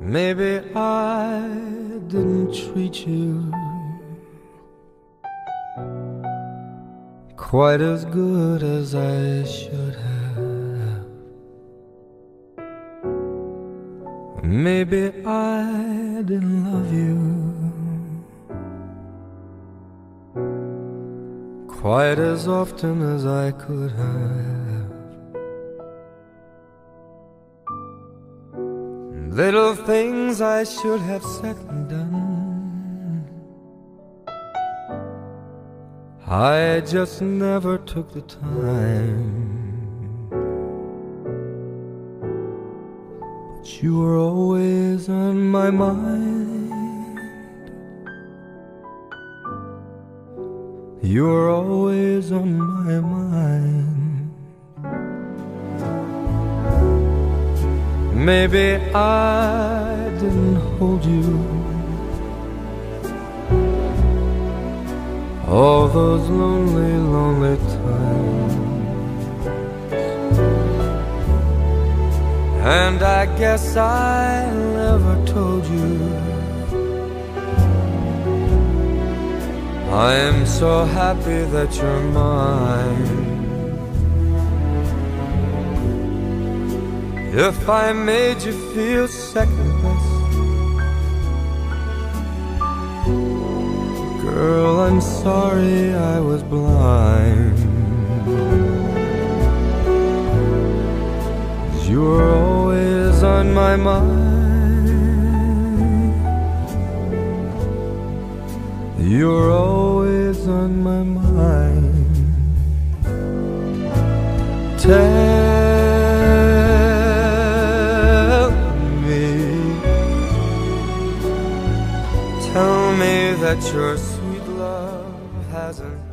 Maybe I didn't treat you quite as good as I should have. Maybe I didn't love you quite as often as I could have. Little things I should have said and done, I just never took the time. But you were always on my mind. You were always on my mind. Maybe I didn't hold you all those lonely, lonely times, and I guess I never told you I am so happy that you're mine. If I made you feel second best, girl, I'm sorry I was blind. You were always on my mind. You were always on my mind. Tell me that your sweet love hasn't